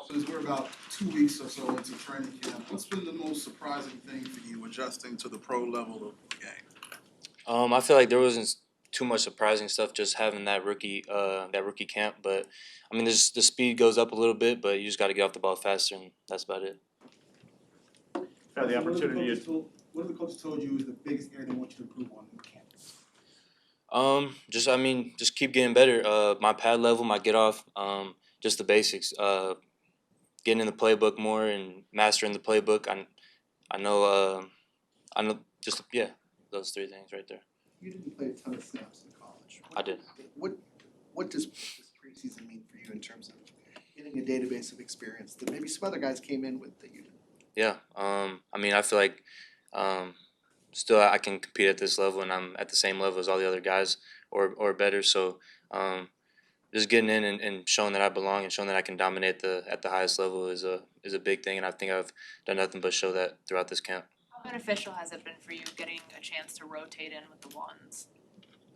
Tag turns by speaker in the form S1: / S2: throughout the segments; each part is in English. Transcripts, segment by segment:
S1: Since we're about 2 weeks or so into training camp, what's been the most surprising thing for you adjusting to the pro level of the game?
S2: I feel like there wasn't too much surprising stuff just having that rookie camp, but I mean, the speed goes up a little bit, but you just got to get off the ball faster, and that's about it.
S3: Had the
S4: So
S3: opportunity.
S4: what have the coaches told you is the biggest area they want you to improve on in camp?
S2: Just keep getting better. My pad level, my get off, just the basics. Getting in the playbook more and mastering the playbook. I know. I know. Just yeah, those three things right there.
S1: You didn't play a ton of snaps in college.
S2: I did.
S1: What does this preseason mean for you in terms of getting a database of experience that maybe some other guys came in with that you didn't?
S2: Yeah. I feel like still I can compete at this level, and I'm at the same level as all the other guys, or better. So just getting in and showing that I belong and showing that I can dominate at the highest level is a big thing, and I think I've done nothing but show that throughout this camp.
S5: How beneficial has it been for you getting a chance to rotate in with the ones?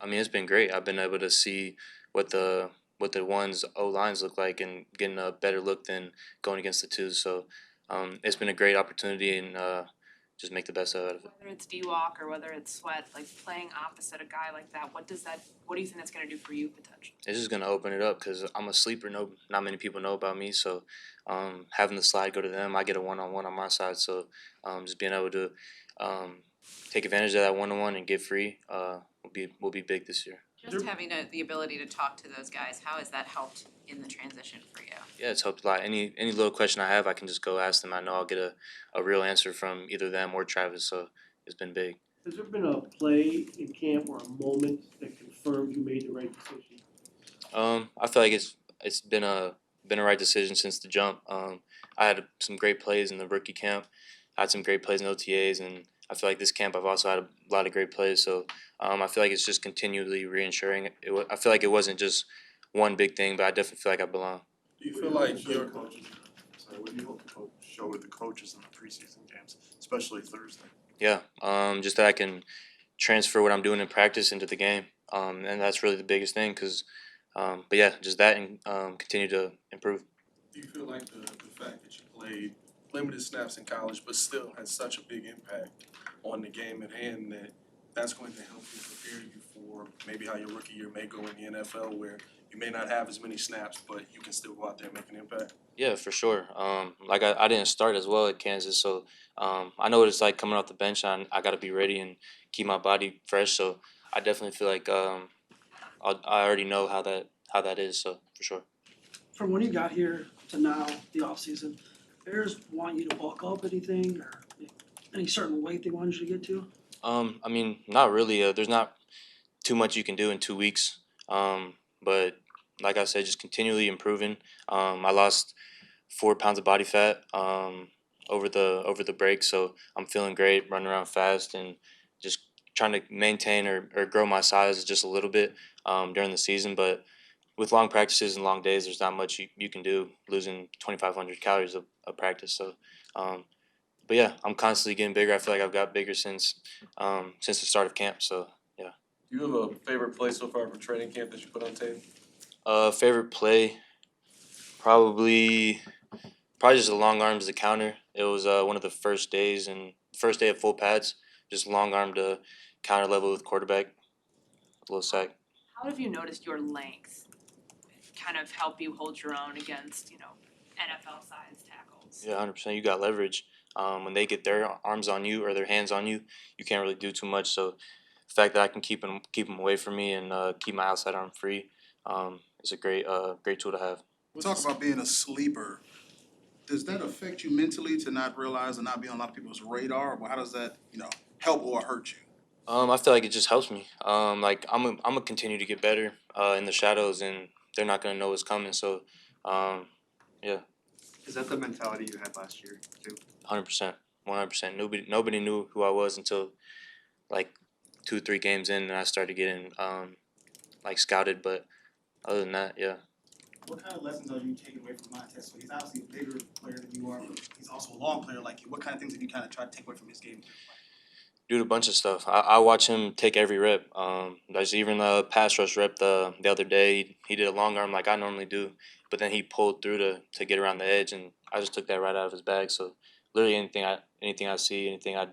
S2: I mean, it's been great. I've been able to see what the ones O lines look like and getting a better look than going against the twos. So it's been a great opportunity, and just make the best out of it.
S5: Whether it's D-Walk or whether it's Sweat, like playing opposite a guy like that, what do you think that's gonna do for you potentially?
S2: It's just gonna open it up because I'm a sleeper. Not many people know about me. So having the slide go to them, I get a one-on-one on my side. So just being able to take advantage of that one-on-one and get free will be big this year.
S6: Just having the ability to talk to those guys, how has that helped in the transition for you?
S2: Yeah, it's helped a lot. Any little question I have, I can just go ask them. I know I'll get a real answer from either them or Travis. So it's been big.
S3: Has there been a play in camp or a moment that confirmed you made the right decision?
S2: I feel like it's been a right decision since the jump. I had some great plays in the rookie camp. I had some great plays in OTAs, and I feel like this camp I've also had a lot of great plays. So I feel like it's just continually reinsuring. I feel like it wasn't just one big thing, but I definitely feel like I belong.
S7: Do you feel like your coaches? Sorry, what do you hope to show with the coaches in the preseason games, especially Thursday?
S2: Yeah, just that I can transfer what I'm doing in practice into the game, and that's really the biggest thing. But yeah, just that and continue to improve.
S7: Do you feel like the fact that you played limited snaps in college, but still had such a big impact on the game at hand that's going to help you prepare you for maybe how your rookie year may go in the NFL, where you may not have as many snaps, but you can still go out there and make an impact?
S2: Yeah, for sure. Like I didn't start as well at Kansas, so I know what it's like coming off the bench. I got to be ready and keep my body fresh. So I definitely feel like I already know how that is. So for sure.
S4: From when you got here to now, the offseason, Bears want you to bulk up anything or any certain weight they wanted you to get to?
S2: Not really. There's not too much you can do in 2 weeks. But like I said, just continually improving. I lost 4 pounds of body fat over the break, so I'm feeling great, running around fast, and just trying to maintain or grow my size just a little bit during the season. But with long practices and long days, there's not much you can do losing 2,500 calories of practice. So, but yeah, I'm constantly getting bigger. I feel like I've got bigger since the start of camp. So yeah.
S7: Do you have a favorite play so far from training camp that you put on tape?
S2: Favorite play, probably just a long arm to the counter. It was one of the first day of full pads, just long arm to counter level with quarterback, a little sack.
S5: How have you noticed your length kind of help you hold your own against, NFL size tackles?
S2: Yeah, 100%. You got leverage. When they get their arms on you or their hands on you, you can't really do too much. So the fact that I can keep them away from me and keep my outside arm free is a great tool to have.
S1: Talk about being a sleeper. Does that affect you mentally to not realize and not be on a lot of people's radar? Or how does that, help or hurt you?
S2: I feel like it just helps me. Like I'm gonna continue to get better in the shadows, and they're not gonna know what's coming. So, yeah.
S8: Is that the mentality you had last year too?
S2: 100%, 100%. Nobody knew who I was until like 2-3 games in, and I started getting scouted. But other than that, yeah.
S4: What kind of lessons are you taking away from Montez? So he's obviously a bigger player than you are, but he's also a long player like you. What kind of things have you kind of tried to take away from his game?
S2: do a bunch of stuff. I watch him take every rep. There's even a pass rush rep the other day. He did a long arm like I normally do, but then he pulled through to get around the edge, and I just took that right out of his bag. So literally anything I see, anything I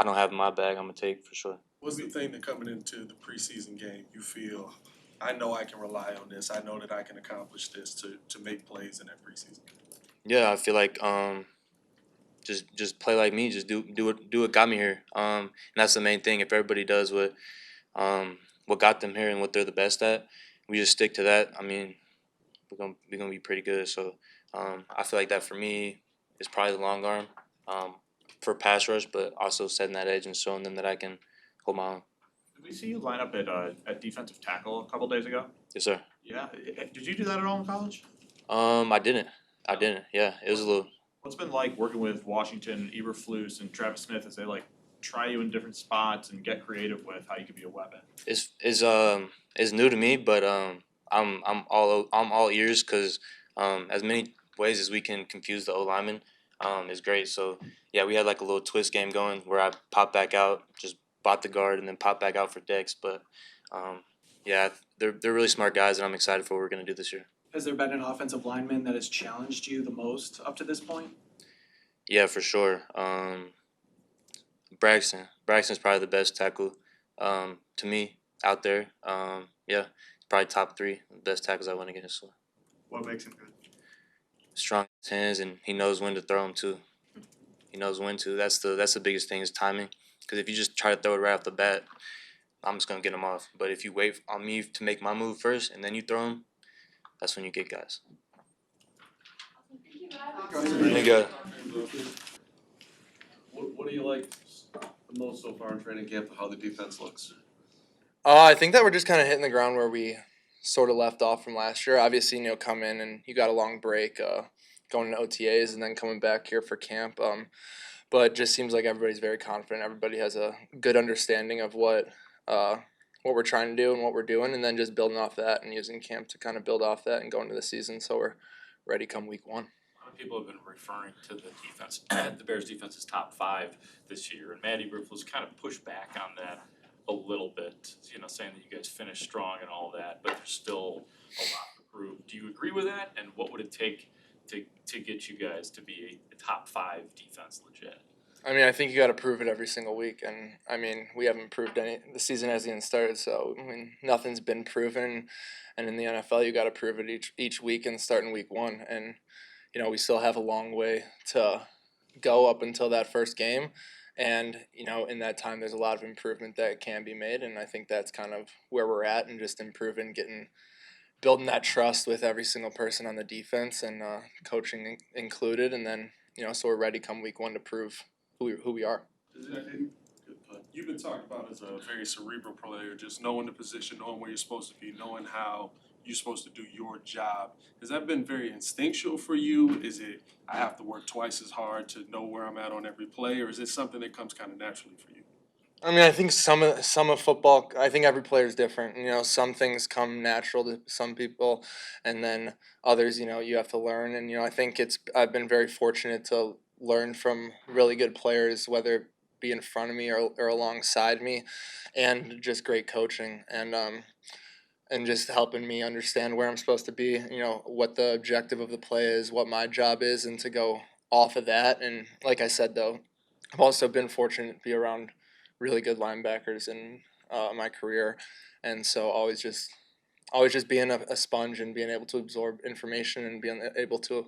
S2: don't have in my bag, I'm gonna take for sure.
S7: What's the thing that coming into the preseason game, you feel, I know I can rely on this, I know that I can accomplish this to make plays in that preseason?
S2: Yeah, I feel like just play like me, just do what got me here. And that's the main thing. If everybody does what got them here and what they're the best at, we just stick to that. I mean, we're gonna be pretty good. So I feel like that for me is probably the long arm for pass rush, but also setting that edge and showing them that I can hold my own.
S9: Did we see you line up at defensive tackle a couple days ago?
S2: Yes, sir.
S9: Yeah. Did you do that at all in college?
S2: I didn't. Yeah, it was a little.
S9: What's it been like working with Washington, Eberflus, and Travis Smith as they like try you in different spots and get creative with how you could be a weapon?
S2: It's new to me, but I'm all ears because as many ways as we can confuse the O lineman is great. So yeah, we had like a little twist game going where I pop back out, just bought the guard, and then pop back out for Dex. But yeah, they're really smart guys, and I'm excited for what we're gonna do this year.
S10: Has there been an offensive lineman that has challenged you the most up to this point?
S2: Yeah, for sure. Braxton's probably the best tackle to me out there. Yeah, probably top 3 best tackles I went against. So.
S8: What makes him good?
S2: Strong hands, and he knows when to throw them too. He knows when to. That's the biggest thing is timing. Because if you just try to throw it right off the bat, I'm just gonna get him off. But if you wait on me to make my move first and then you throw him, that's when you get guys. Thank you.
S11: What do you like the most so far in training camp, how the defense looks?
S12: I think that we're just kind of hitting the ground where we sort of left off from last year. Obviously, come in and you got a long break, going to OTAs and then coming back here for camp. But it just seems like everybody's very confident. Everybody has a good understanding of what we're trying to do and what we're doing, and then just building off that and using camp to kind of build off that and go into the season. So we're ready come week 1.
S13: A lot of people have been referring to the defense, the Bears defense is top 5 this year, and Matty Rufus kind of pushed back on that a little bit, saying that you guys finished strong and all that, but there's still a lot to prove. Do you agree with that? And what would it take to get you guys to be a top 5 defense legit?
S12: I mean, I think you got to prove it every single week, and I mean, we haven't proved any. The season hasn't even started, so I mean, nothing's been proven. And in the NFL, you got to prove it each week and start in week 1. And we still have a long way to go up until that first game. And in that time, there's a lot of improvement that can be made, and I think that's kind of where we're at, and just improving, building that trust with every single person on the defense, and coaching included, and then so we're ready come week 1 to prove who we are.
S7: You've been talked about as a very cerebral player, just knowing the position, knowing where you're supposed to be, knowing how you're supposed to do your job. Has that been very instinctual for you? Is it, I have to work twice as hard to know where I'm at on every play, or is it something that comes kind of naturally for you?
S12: I mean, I think some of football, I think every player is different. Some things come natural to some people, and then others, you have to learn. And, I think I've been very fortunate to learn from really good players, whether it be in front of me or alongside me, and just great coaching and just helping me understand where I'm supposed to be, what the objective of the play is, what my job is, and to go off of that. And like I said, though, I've also been fortunate to be around really good linebackers in my career, and so always just being a sponge and being able to absorb information and being able to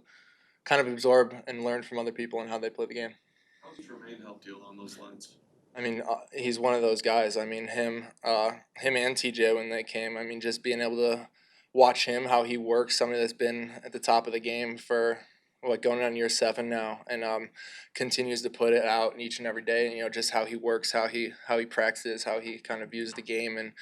S12: kind of absorb and learn from other people and how they play the game.
S11: How's Tremaine helped you along those lines?
S12: I mean, he's one of those guys. I mean, him and TJ when they came. I mean, just being able to watch him, how he works, somebody that's been at the top of the game for going on year 7 now, and continues to put it out each and every day. And just how he works, how he practices, how he kind of views the game, and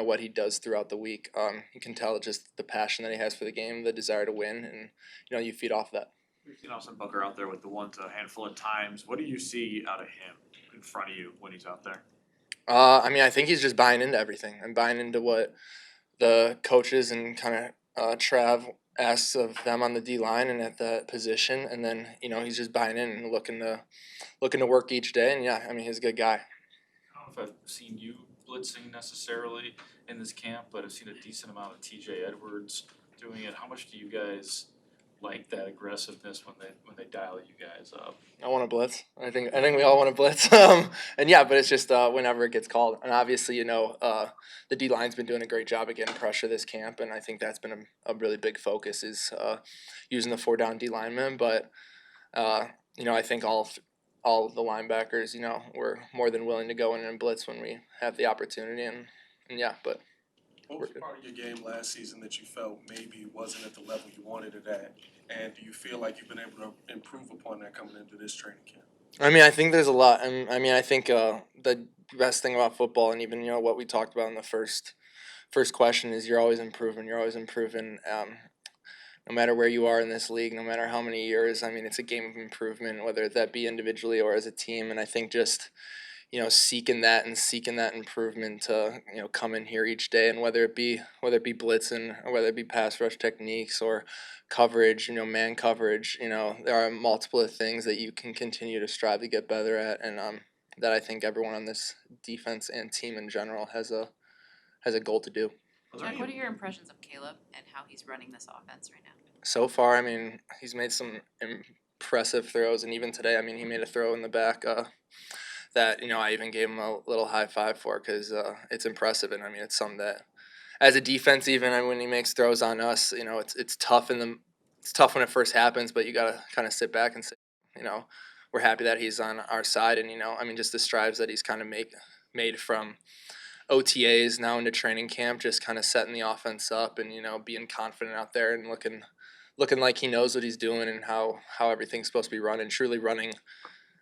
S12: what he does throughout the week. You can tell just the passion that he has for the game, the desire to win, and you feed off that.
S9: We've seen Austin Booker out there with the ones a handful of times. What do you see out of him in front of you when he's out there?
S12: I mean, I think he's just buying into everything and buying into what the coaches and kind of Trav asks of them on the D line and at that position, and then he's just buying in and looking to work each day. And yeah, I mean, he's a good guy.
S13: I've seen you blitzing necessarily in this camp, but I've seen a decent amount of TJ Edwards doing it. How much do you guys like that aggressiveness when they dial you guys up?
S12: I want to blitz. I think we all want to blitz. And yeah, but it's just whenever it gets called. And obviously, the D line's been doing a great job of getting pressure this camp, and I think that's been a really big focus is using the 4-down D linemen. But I think all of the linebackers, we're more than willing to go in and blitz when we have the opportunity. And yeah, but.
S7: What was part of your game last season that you felt maybe wasn't at the level you wanted it at? And do you feel like you've been able to improve upon that coming into this training camp?
S12: I mean, I think there's a lot. I think the best thing about football, and even what we talked about in the first question, is you're always improving. You're always improving. No matter where you are in this league, no matter how many years. I mean, it's a game of improvement, whether that be individually or as a team. And I think just seeking that improvement to come in here each day, and whether it be blitzing or whether it be pass rush techniques or coverage, man coverage, there are multiple things that you can continue to strive to get better at, and that I think everyone on this defense and team in general has a goal to do.
S6: Jack, what are your impressions of Caleb and how he's running this offense right now?
S12: So far, I mean, he's made some impressive throws, and even today, I mean, he made a throw in the back that I even gave him a little high five for, because it's impressive, and I mean, it's something that as a defense, even when he makes throws on us, it's tough it's tough when it first happens, but you gotta kind of sit back and say, we're happy that he's on our side, and I mean, just the strides that he's kind of made from OTAs now into training camp, just kind of setting the offense up and being confident out there and looking like he knows what he's doing and how everything's supposed to be run, and truly running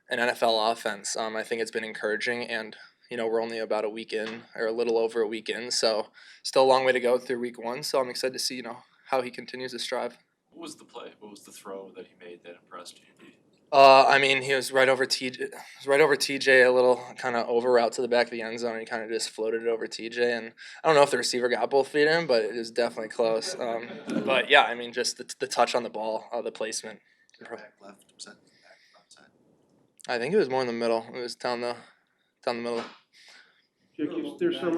S12: an NFL offense. I think it's been encouraging, and we're only about a week in, or a little over a week in, so still a long way to go through week 1. So I'm excited to see how he continues to strive.
S13: What was the play? What was the throw that he made that impressed you?
S12: I mean, he was right over TJ, a little kind of over route to the back of the end zone. He kind of just floated it over TJ, and I don't know if the receiver got both feet in, but it was definitely close. But yeah, I mean, just the touch on the ball, the placement.
S11: Back left, was that back front side?
S12: I think it was more in the middle. It was down the middle.
S3: Jack,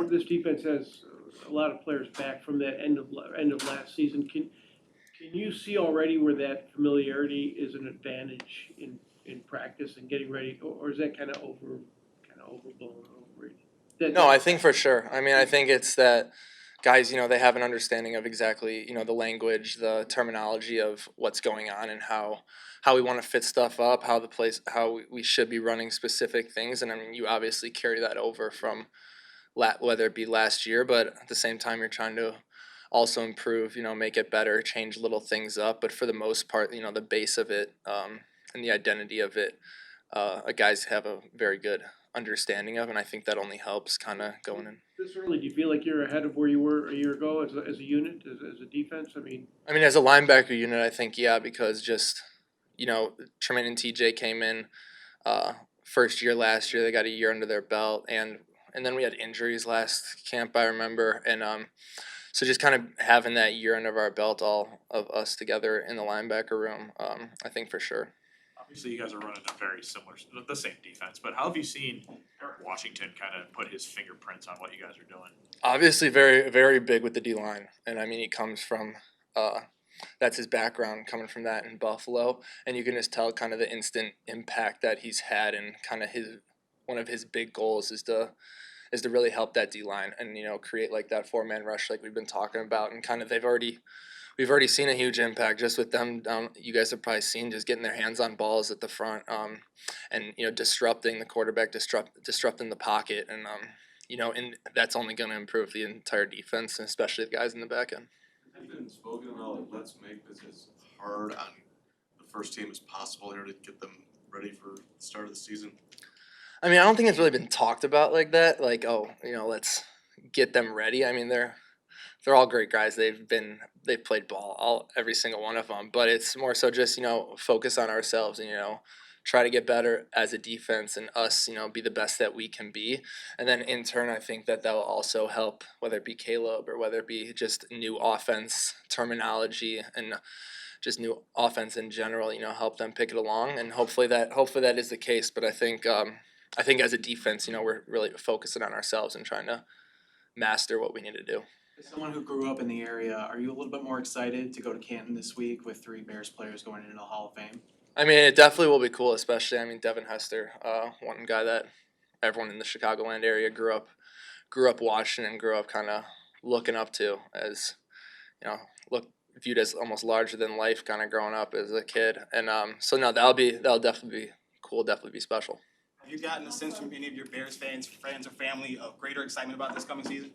S3: this defense has a lot of players back from that end of last season. Can you see already where that familiarity is an advantage in practice and getting ready, or is that kind of overblown, overrated?
S12: No, I think for sure. I mean, I think it's that guys, they have an understanding of exactly, the language, the terminology of what's going on, and how we want to fit stuff up, how we should be running specific things. And I mean, you obviously carry that over from whether it be last year, but at the same time, you're trying to also improve, make it better, change little things up. But for the most part, the base of it and the identity of it, guys have a very good understanding of, and I think that only helps kind of going in.
S3: This early, do you feel like you're ahead of where you were a year ago as a unit, as a defense? I mean,
S12: as a linebacker unit, I think, yeah, because just, Tremaine and TJ came in first year last year. They got a year under their belt, and then we had injuries last camp, I remember, and so just kind of having that year under our belt, all of us together in the linebacker room, I think for sure.
S9: Obviously, you guys are running a very similar, the same defense, but how have you seen Eric Washington kind of put his fingerprints on what you guys are doing?
S12: Obviously, very, very big with the D-line, and I mean, he comes from, that's his background, coming from that in Buffalo, and you can just tell kind of the instant impact that he's had, and kind of one of his big goals is to really help that D-line and, create like that 4-man rush like we've been talking about, and kind of we've already seen a huge impact just with them. You guys have probably seen just getting their hands on balls at the front, and disrupting the quarterback, disrupting the pocket, and and that's only going to improve the entire defense, and especially the guys in the back end.
S11: Have you been spoken about, let's make this as hard on the first team as possible here to get them ready for the start of the season?
S12: I mean, I don't think it's really been talked about like that. Like, let's get them ready. I mean, they're all great guys. They've played ball, every single one of them. But it's more so just focus on ourselves and try to get better as a defense, and us be the best that we can be. And then in turn, I think that will also help, whether it be Caleb or whether it be just new offense terminology and just new offense in general. Help them pick it along, and hopefully that is the case. But I think I think as a defense, we're really focusing on ourselves and trying to master what we need to do.
S10: As someone who grew up in the area, are you a little bit more excited to go to Canton this week with 3 Bears players going into the Hall of Fame?
S12: I mean, it definitely will be cool, especially, Devin Hester, one guy that everyone in the Chicagoland area grew up watching and grew up kind of looking up to as, viewed as almost larger than life kind of growing up as a kid. And so no, that'll definitely be cool, definitely be special.
S14: Have you gotten a sense from any of your Bears fans, friends or family of greater excitement about this coming season?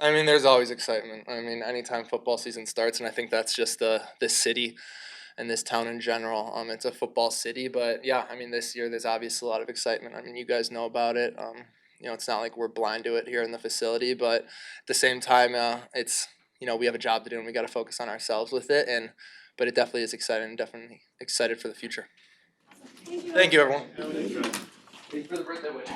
S12: I mean, there's always excitement. Anytime football season starts, and I think that's just this city and this town in general. It's a football city, but yeah, this year there's obviously a lot of excitement. You guys know about it. It's not like we're blind to it here in the facility, but at the same time, it's we have a job to do and we got to focus on ourselves with it. But it definitely is exciting. Definitely excited for the future. Thank you, everyone.
S3: Thank you.
S12: Thank you for the birthday wish.